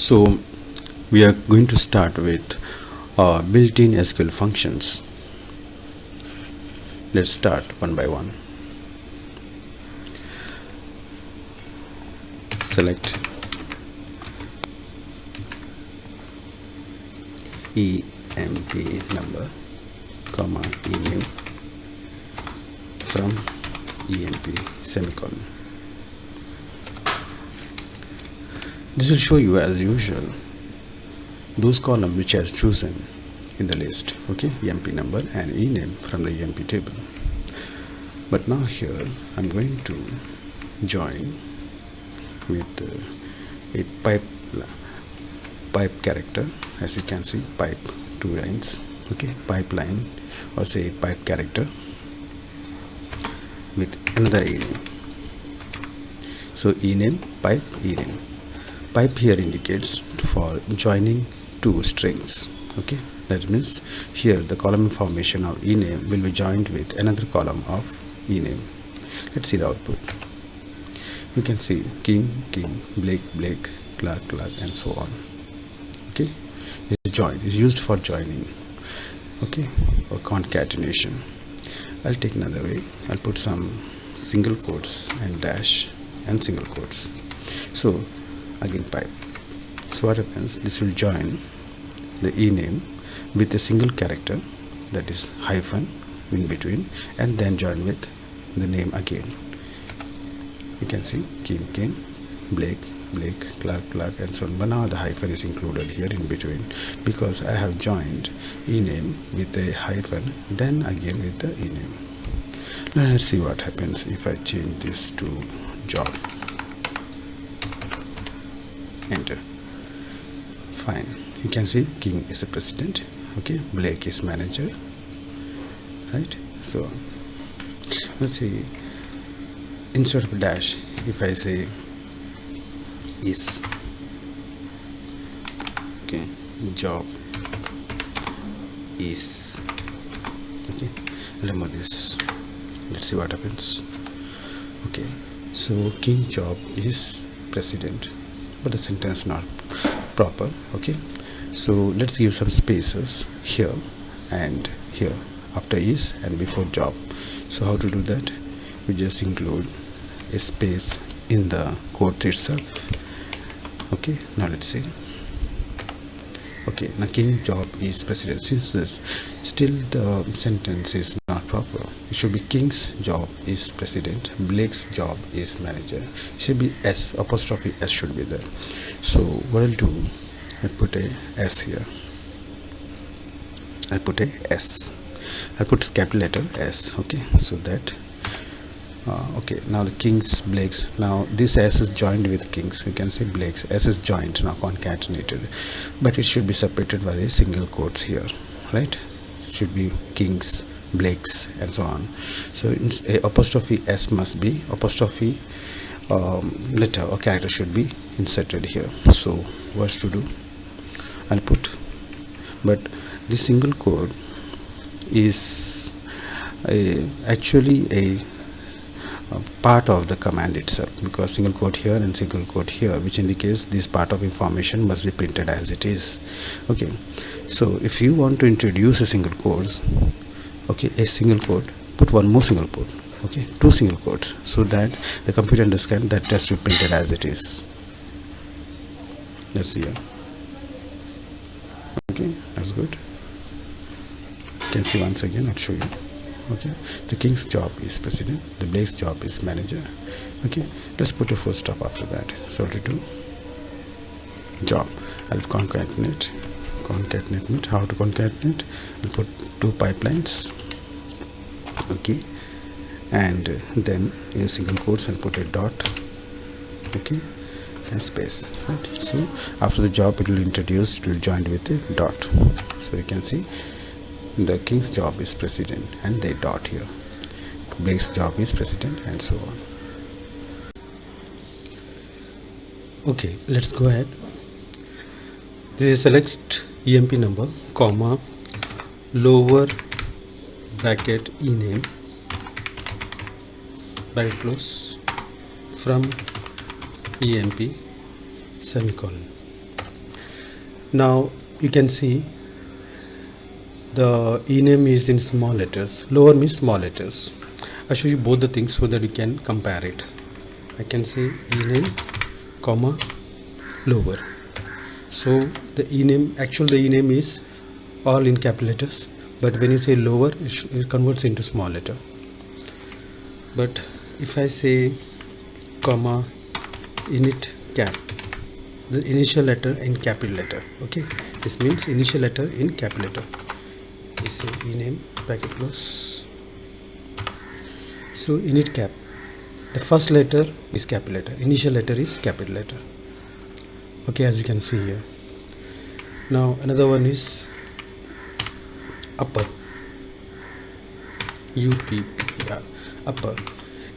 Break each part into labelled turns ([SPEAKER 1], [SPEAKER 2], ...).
[SPEAKER 1] So we are going to start with built-in SQL functions. Let's start one by one. Select EMP number, comma, ename from EMP semicolon. This will show you, as usual, those columns which has chosen in the list, okay, EMP number and ename from the EMP table. But now here I'm going to join with a pipe character. As you can see, pipe, 2 lines, okay, pipeline, or say pipe character with another ename. So ename, pipe, ename. Pipe here indicates for joining two strings, okay. That means here the column information of ename will be joined with another column of ename. Let's see the output. You can see King, Blake, Clark, and so on, okay. It's joined, is used for joining, okay, or concatenation. I'll take another way. I'll put some single quotes and dash and single quotes. So again pipe. So what happens, this will join the ename with a single character, that is hyphen in between, and then join with the name again. You can see King, Blake, Clark, and so on. But now the hyphen is included here in between because I have joined ename with a hyphen, then again with the ename. Now let's see what happens if I change this to job. Enter. Fine. You can see King is the president, okay, Blake is manager, right? So let's see, instead of dash, if I say is, okay, job is, okay, remove this. Let's see what happens. Okay, so King job is president, but the sentence not proper, okay. So let's give some spaces here and here after is and before job. So how to do that? We just include a space in the quote itself, okay. Now let's see. Okay, now King job is president. Since this still the sentence is not proper, it should be King's job is president, Blake's job is manager. It should be S, apostrophe S should be there. So what I'll do, I put a S here. I put a S. I put capital letter S, okay, so that okay, now the King's, Blake's, now this S is joined with King's. You can see Blake's, S is joined, now concatenated, but it should be separated by a single quotes here, right? It should be King's, Blake's, and so on. So a apostrophe S must be apostrophe letter or character should be inserted here. So what's to do? I'll put, but this single quote is actually a part of the command itself, because single quote here and single quote here, which indicates this part of information must be printed as it is, okay. So if you want to introduce a single quote, okay, a single quote, put one more single quote, okay, 2 single quotes, so that the computer understands that has to be printed as it is. Let's see here. Okay, that's good. You can see once again, I'll show you. Okay, the King's job is president, the Blake's job is manager, okay. Let's put a full stop after that. So to do job, I'll concatenate. How to concatenate? I'll put 2 pipelines, okay, and then in single quotes I'll put a dot, okay, and space, right? So after the job it will introduce, it will join with a dot. So you can see the King's job is president and they dot here, Blake's job is president, and so on. Okay, let's go ahead. This is select EMP number, comma, lower bracket ename, bracket close, from EMP semicolon. Now you can see the ename is in small letters, lower means small letters. I show you both the things so that you can compare it. I can say ename comma lower. So the ename, the ename is all in capital letters, but when you say lower, it converts into small letter. But if I say comma init cap, the initial letter in capital letter, okay, this means initial letter in capital letter. I say ename bracket close. So init cap, the first letter is capital letter, initial letter is capital letter, okay, as you can see here. Now another one is upper, UPPR, upper.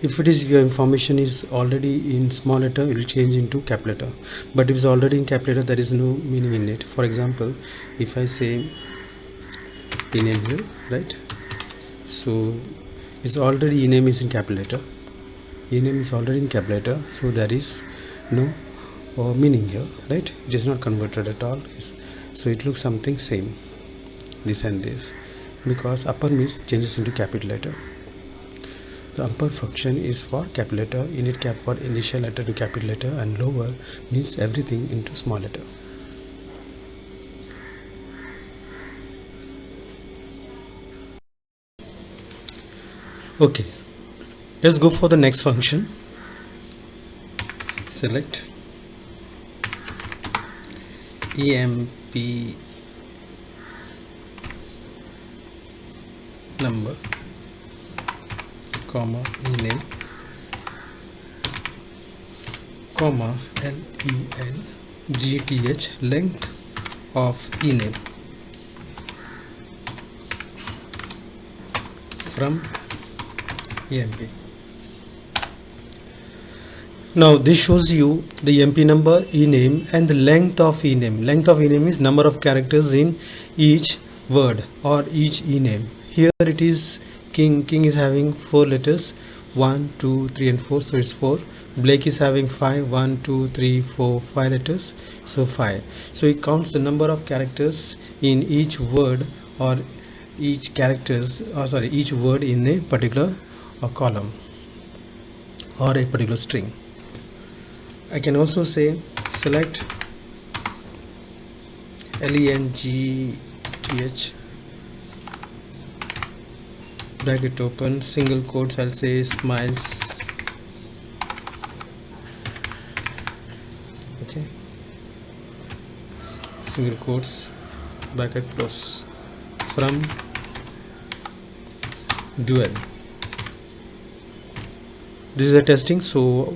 [SPEAKER 1] If it is your information is already in small letter, it will change into capital letter, but if it's already in capital letter, there is no meaning in it. For example, if I say ename here, right, so it's already ename is in capital letter, ename is already in capital letter, so there is no meaning here, right? It is not converted at all, so it looks something same, this and this, because upper means changes into capital letter. The upper function is for capital letter, init cap for initial letter to capital letter, and lower means everything into small letter. Okay, let's go for the next function. Select emp number comma ename comma length length of ename from emp. Now this shows you the emp number, ename, and the length of ename. Length of ename is number of characters in each word or each ename. Here it is King. King is having 4 letters, 1, 2, 3 and 4, so it's 4. Blake is having 5, 1, 2, 3, 4, 5 letters, so 5. So it counts the number of characters in each word or each each word in a particular column or a particular string. I can also say select length bracket open single quotes, I'll say smiles, okay, single quotes bracket close, from dual. This is a testing, so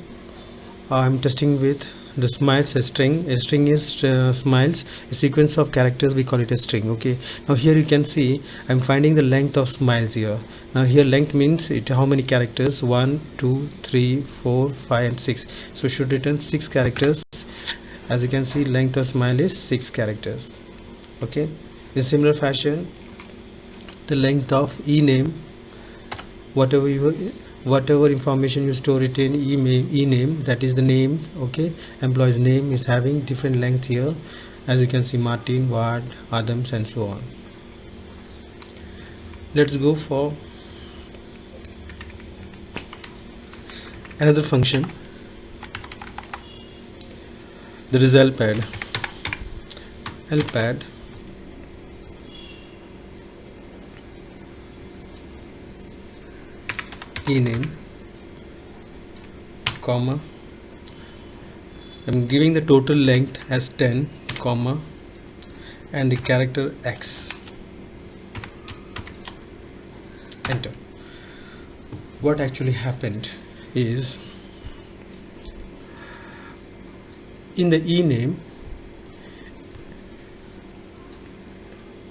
[SPEAKER 1] I'm testing with the smiles, a string. A string is smiles, a sequence of characters, we call it a string. Okay, now here you can see I'm finding the length of smiles here. Now here length means it how many characters, 1, 2, 3, 4, 5 and 6, so should return 6 characters. As you can see, length of smile is 6 characters. Okay, in similar fashion, the length of ename, whatever information you store it in ename, that is the name, okay, employee's name is having different length here. As you can see, Martin, Ward, Adams and so on. Let's go for another function. There is lpad ename comma, I'm giving the total length as 10 comma and the character X, enter. What actually happened is, in the ename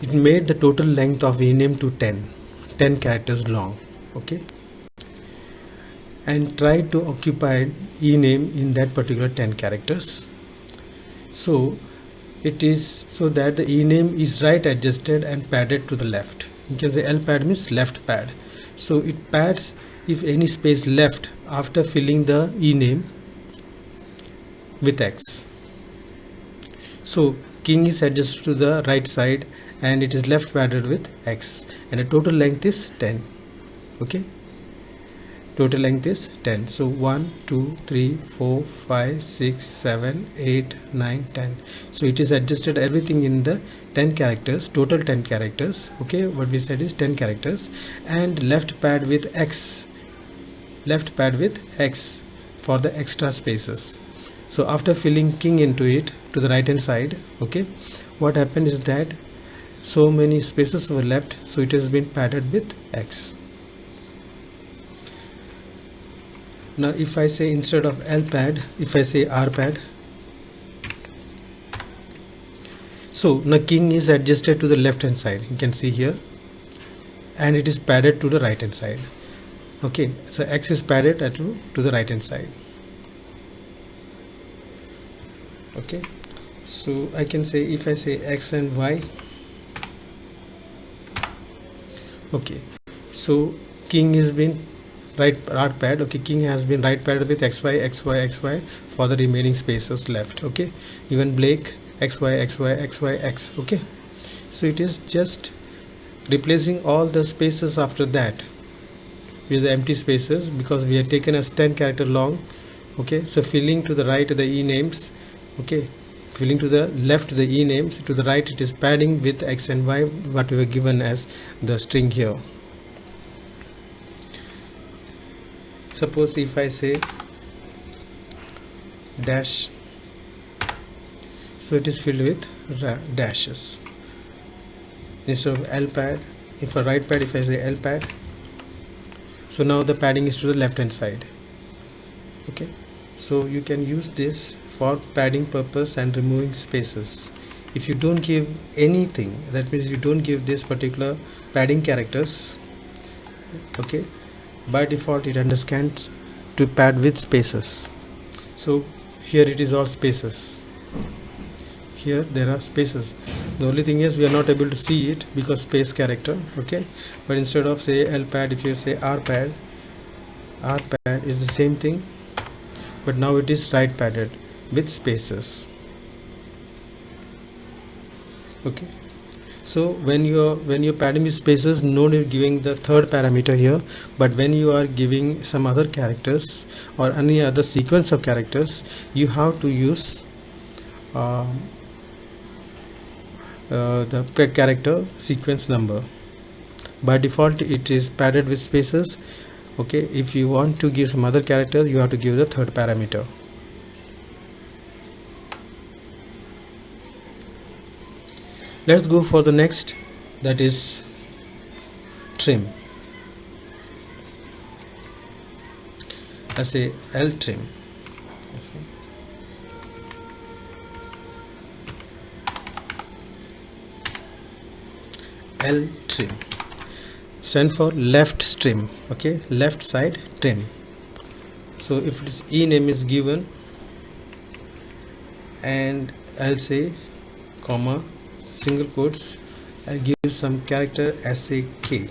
[SPEAKER 1] it made the total length of ename to 10 characters long, okay, and try to occupy ename in that particular 10 characters. So it is so that the ename is right adjusted and padded to the left. You can say lpad means left pad, so it pads if any space left after filling the ename with X. So king is adjusted to the right side and it is left padded with X, and the total length is 10. Okay, total length is 10. So 1 2 3 4 5 6 7 8 9 10. So it is adjusted everything in the 10 characters, total 10 characters. Okay, what we said is 10 characters, and left pad with X, left pad with X for the extra spaces. So after filling king into it to the right hand side, okay, what happened is that so many spaces were left, so it has been padded with X. Now if I say instead of L pad, if I say R pad, so now king is adjusted to the left hand side, you can see here, and it is padded to the right hand side. Okay, so X is padded to the right hand side. Okay, so I can say, if I say X and Y, okay, so king has been right R pad, okay, king has been right padded with XY XY XY for the remaining spaces left. Okay, even Blake XY XY XY X. Okay, so it is just replacing all the spaces after that with the empty spaces, because we have taken as 10 character long. Okay, so filling to the right the E names, okay, filling to the left the E names, to the right it is padding with X and Y, what we were given as the string here. Suppose if I say dash, so it is filled with dashes. Instead of L pad, if a right pad, if I say L pad, so now the padding is to the left hand side. Okay, so you can use this for padding purpose and removing spaces. If you don't give anything, that means you don't give this particular padding characters, okay, by default it understands to pad with spaces. So here it is all spaces, here there are spaces. The only thing is we are not able to see it because space character. Okay, but instead of say L pad, if you say R pad, R pad is the same thing, but now it is right padded with spaces. Okay, so when you're padding with spaces, no need giving the third parameter here, but when you are giving some other characters or any other sequence of characters, you have to use the character sequence number. By default it is padded with spaces. Okay, if you want to give some other characters, you have to give the third parameter. Let's go for the next, that is trim. I say L trim. L trim stand for left trim. Okay, left side trim. So if this E name is given, and I'll say comma single quotes, I'll give some character as a K.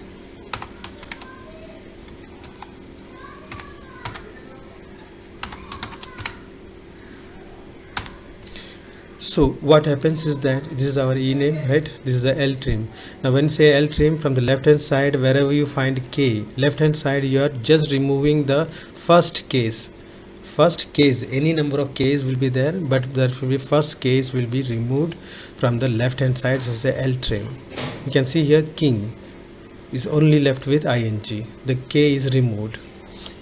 [SPEAKER 1] So what happens is that this is our E name, right? This is the L trim. Now when say L trim, from the left hand side, wherever you find K, left hand side, you are just removing the first case. First case, any number of K's will be there, but there will be first case will be removed from the left hand side. So say L trim. You can see here king is only left with ing. The K is removed.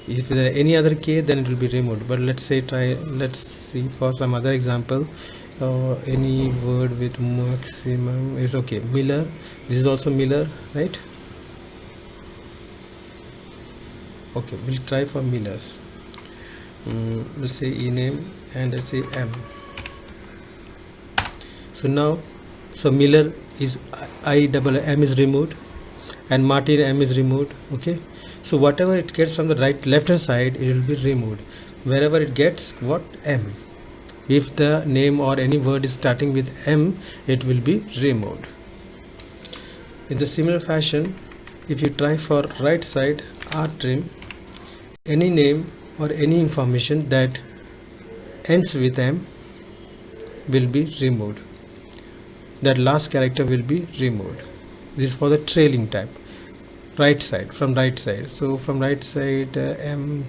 [SPEAKER 1] If there are any other K, then it will be removed. But let's say let's see for some other example. Any word with maximum is okay. Miller, this is also Miller, right? Okay, we'll try for Millers. Let's say E name and let's say M. So now, so Miller is M is removed, and Martin M is removed. Okay, so whatever it gets from the left hand side, it will be removed. Wherever it gets what M, if the name or any word is starting with M, it will be removed. In the similar fashion, if you try for right side R trim, any name or any information that ends with M will be removed.
[SPEAKER 2] that last character will be removed. This is for the trailing type. Right side, from right side. So from right side, M,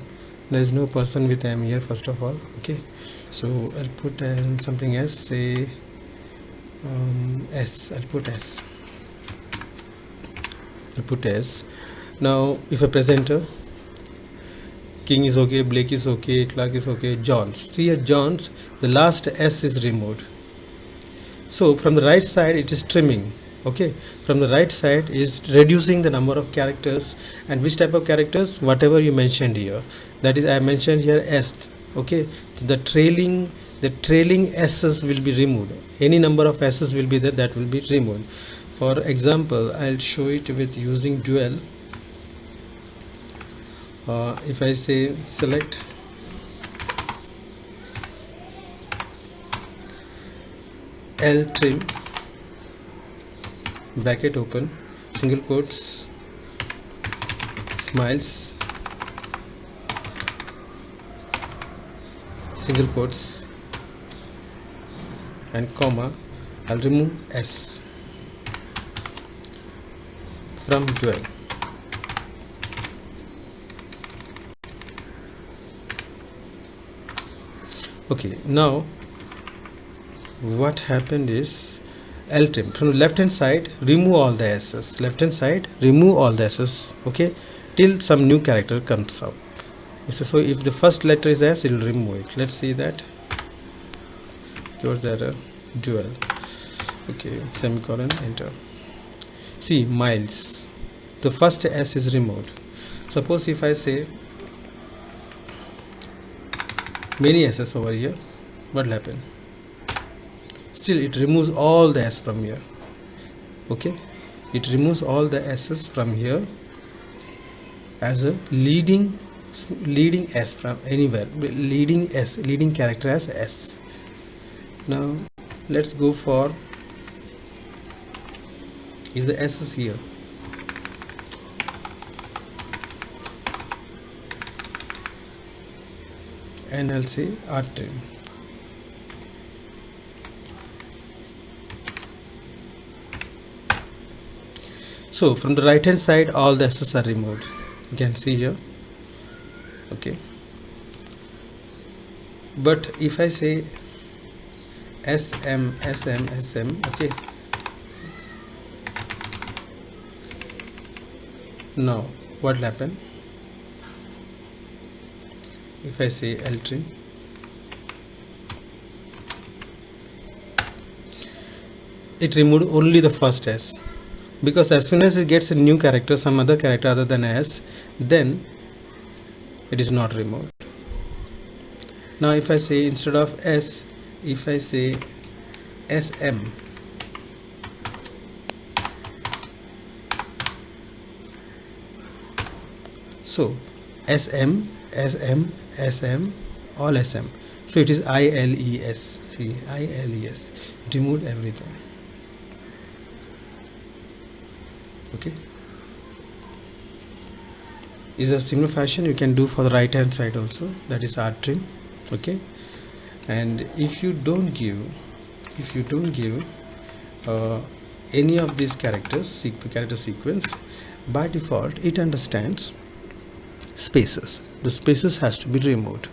[SPEAKER 2] there is no person with M here first of all. Okay, so I'll put something else, say S. I'll put S. Now if a presenter, King is okay, Blake is okay, Clark is okay, Johns. See here, Johns, the last S is removed. So from the right side it is trimming. Okay, from the right side is reducing the number of characters. And which type of characters? Whatever you mentioned here. That is, I mentioned here S. Okay, so the trailing S's will be removed. Any number of S's will be there, that will be removed. For example, I'll show it with using dual. If I say select L trim, bracket open, single quotes, smiles, single quotes, and comma, I'll remove S from dual. Okay, now what happened is L trim, from the left hand side remove all the S's, okay, till some new character comes up. So if the first letter is S, it will remove it. Let's see that. Close error, dual. Okay, semicolon, enter. See, Miles, the first S is removed. Suppose if I say many S's over here, what will happen? Still it removes all the S from here. Okay, it removes all the S's from here as a leading S from anywhere, leading character as S. Now let's go for, if the S is here, and I'll say R trim. So from the right hand side all the S's are removed, you can see here. Okay, but if I say SM, okay, now what will happen? If I say L trim, it removed only the first S, because as soon as it gets a new character, some other character other than S, then it is not removed. Now if I say instead of S, if I say SM, so SM, all SM, so it is ILES. See, ILES, it removed everything. Okay, is a similar fashion you can do for the right hand side also, that is R trim. Okay, and if you don't give any of these characters, character sequence, by default it understands spaces. The spaces has to be removed.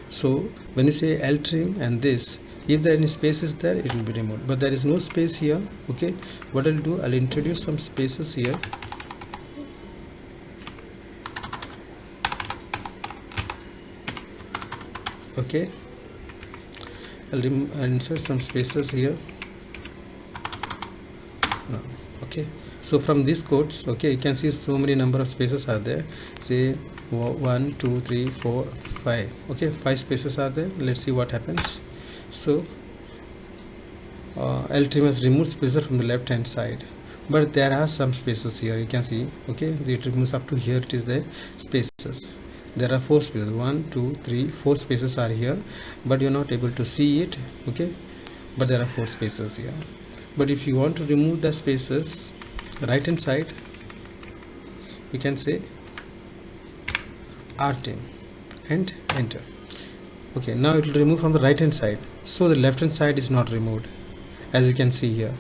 [SPEAKER 2] So when you say L trim and this, if there are any spaces there, it will be removed, but there is no space here. Okay, what I'll do, I'll introduce some spaces here. Okay, I'll insert some spaces here. No. Okay, so from these codes, okay, you can see so many number of spaces are there. Say 1 2 3 4 5. Okay, 5 spaces are there. Let's see what happens. So L trim has removed spaces from the left hand side, but there are some spaces here, you can see. Okay, it removes up to here, it is the spaces. There are 4 spaces, 1 2 3 4 spaces are here, but you're not able to see it. Okay, but there are 4 spaces here. But if you want to remove the spaces, right hand side, you can say R trim and enter. Okay, now it will remove from the right hand side, so the left hand side is not removed, as you can see here.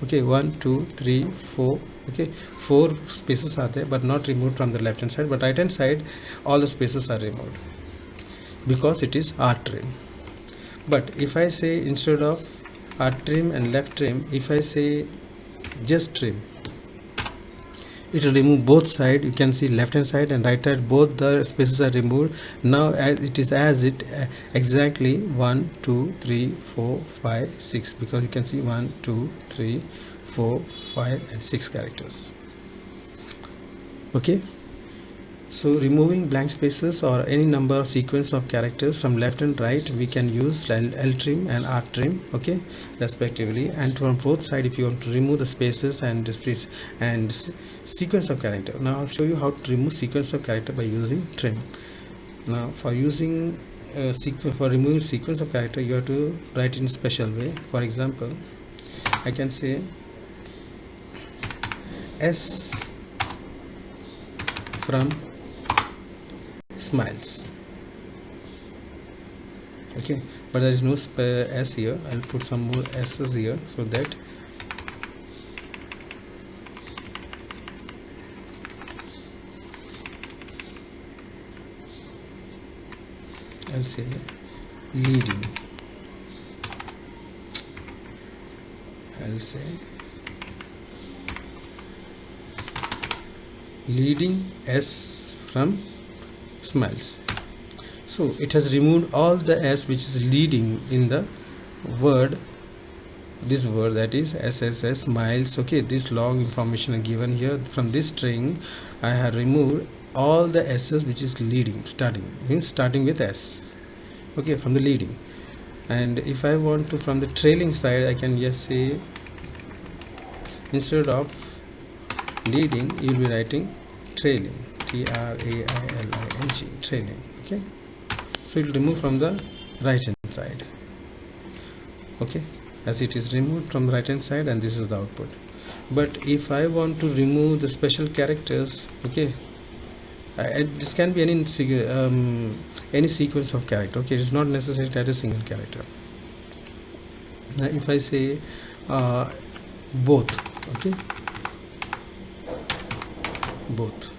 [SPEAKER 2] Okay, 1 2 3 4. Okay, 4 spaces are there but not removed from the left hand side, but right hand side all the spaces are removed because it is R trim. But if I say instead of R trim and left trim, if I say just trim, it will remove both side. You can see left hand side and right side, both the spaces are removed. Now as it is as it exactly 1 2 3 4 5 6, because you can see 1 2 3 4 5 and 6 characters. Okay, so removing blank spaces or any number of sequence of characters from left and right, we can use L trim and R trim, okay, respectively. And from both side, if you want to remove the spaces and space and sequence of character. Now I'll show you how to remove sequence of character by using trim. Now for using for removing sequence of character, you have to write in special way. For example, I can say S from smiles. Okay, but there is no S here. I'll put some more S's here so that I'll say leading. I'll say leading S from smiles. So it has removed all the S which is leading in the word, this word, that is SSS smiles. Okay, this long information are given here. From this string I have removed all the S's which is leading, starting with S. Okay, from the leading. And if I want to from the trailing side, I can just say instead of leading you will be writing trailing, TRAILING, trailing. Okay, so it will remove from the right hand side. Okay, as it is removed from the right hand side, and this is the output. But if I want to remove the special characters, okay, this can be any sequence of character. Okay, it is not necessary that a single character. Now if I say both, okay, both,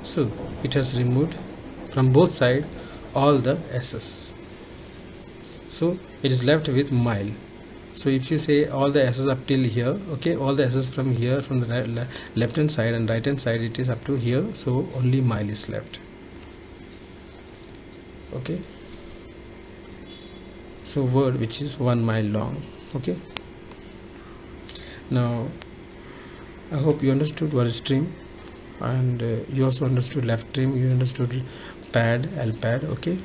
[SPEAKER 2] so it has removed from both sides all the S's, so it is left with mile. So if you say all the S's up till here, okay, all the S's from here, from the left hand side and right hand side, it is up to here, so only mile is left. Okay, so word which is 1 mile long. Okay, now I hope you understood what is trim, and you also understood left trim, you understood pad, L pad. Okay,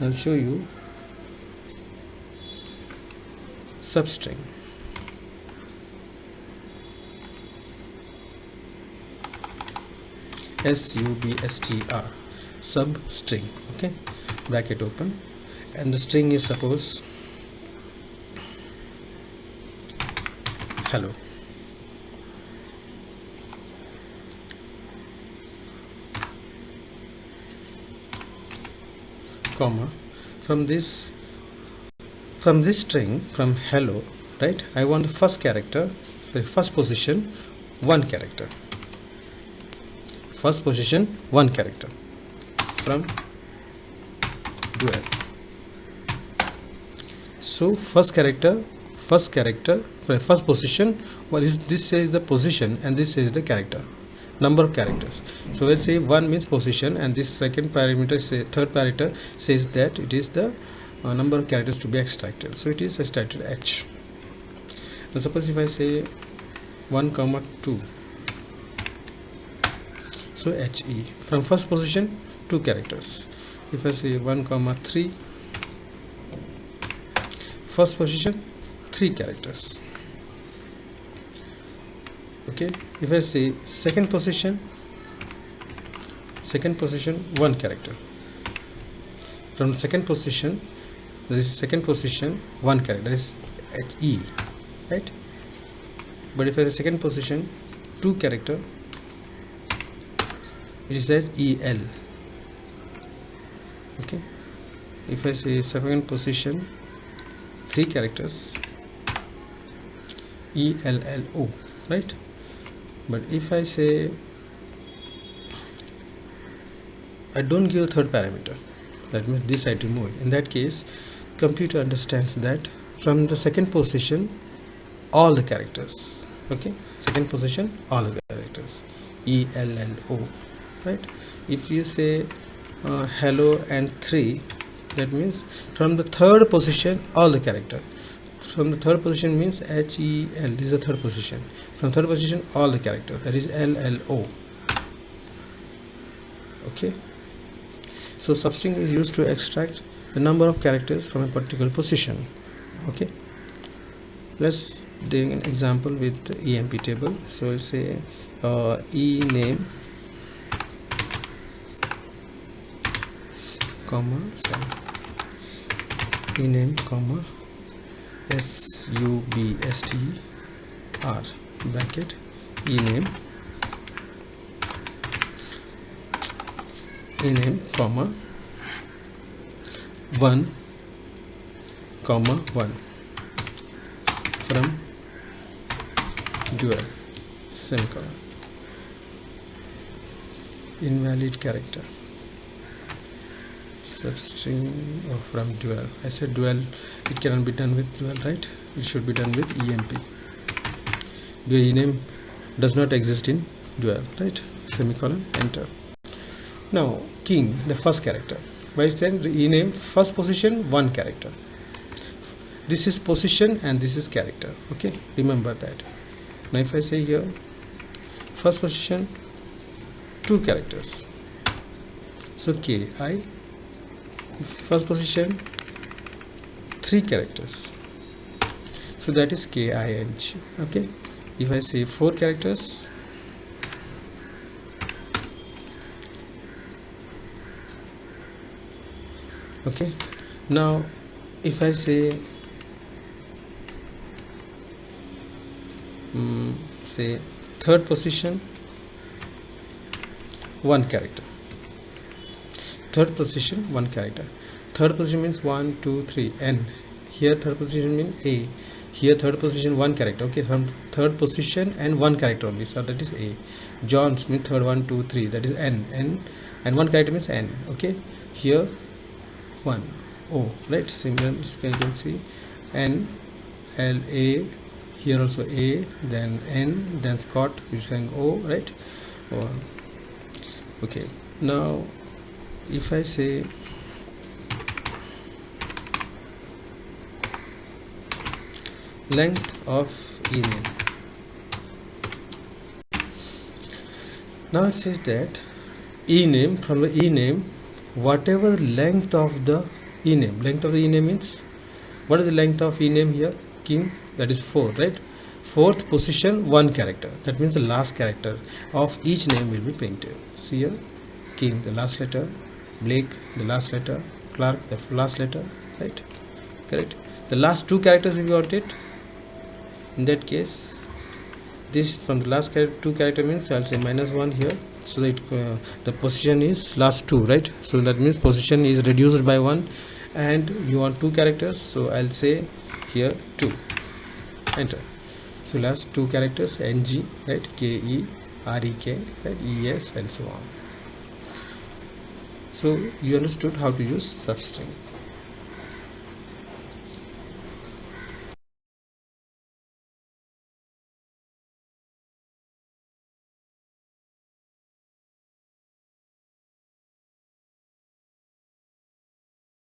[SPEAKER 2] I'll show you substring. SUBSTR, substring. Okay, bracket open, and the string is suppose hello. Comma, from this string, from hello, right, I want the first character, sorry, first position 1 character, first position 1 character from dual. So first position, what is this? Says the position and this is the character, number of characters. So let's say 1 means position, and this second parameter, third parameter, says that it is the number of characters to be extracted, so it is extracted H. Now suppose if I say 1, 2, so HE, from first position 2 characters. If I say 1, 3, first position 3 characters. Okay, if I say second position 1 character, from second position, this is second position 1 character, is HE, right? But if I say second position 2 character, it is HEL. Okay, if I say second position 3 characters, ELLO, right? But if I say I don't give a third parameter, that means this I remove. In that case, computer understands that from the second position all the characters, okay, second position all the characters, ELLO, right? If you say hello and 3, that means from the third position all the character. From the third position means HEL, this is the third position. From third position all the character, that is LLO. Okay, so substring is used to extract the number of characters from a particular position. Okay, let's take an example with the EMP table. So we'll say E name comma E name comma SUBSTR bracket E name comma 1 comma 1 from dual semicolon. Invalid character substring from dual. I said dual, it cannot be done with dual, right? It should be done with EMP. The ename does not exist in dual, right? Semicolon, enter. Now king, the first character. By saying ename first position 1 character. This is position and this is character. Okay, remember that. Now if I say here first position 2 characters, so ki, first position 3 characters, so that is king. Okay, if I say 4 characters, okay, now if I say say third position 1 character, third position 1 character, third position means 1 2 3 n, here third position means A, here third position 1 character. Okay, from third position and 1 character only, so that is A. John's means third 1 2 3, that is n, and 1 character means n. Okay, here 1 O, right? Similar, you can see N L A, here also A, then N, then Scott, you're saying O, right? O. Okay, now if I say length of ename, now it says that ename, from the ename, whatever length of the ename, length of the ename means, what is the length of ename here? King, that is 4, right? Fourth position 1 character, that means the last character of each name will be printed. See here, King, the last letter, Blake, the last letter, Clark, the last letter, right? Correct. The last 2 characters if you want it, in that case this from the last character 2 character means I'll say -1 here, so that the position is last 2, right? So that means position is reduced by 1 and you want 2 characters, so I'll say here 2, enter. So last 2 characters NG, right? KE, REK, right? ES and so on. So you understood how to use substring.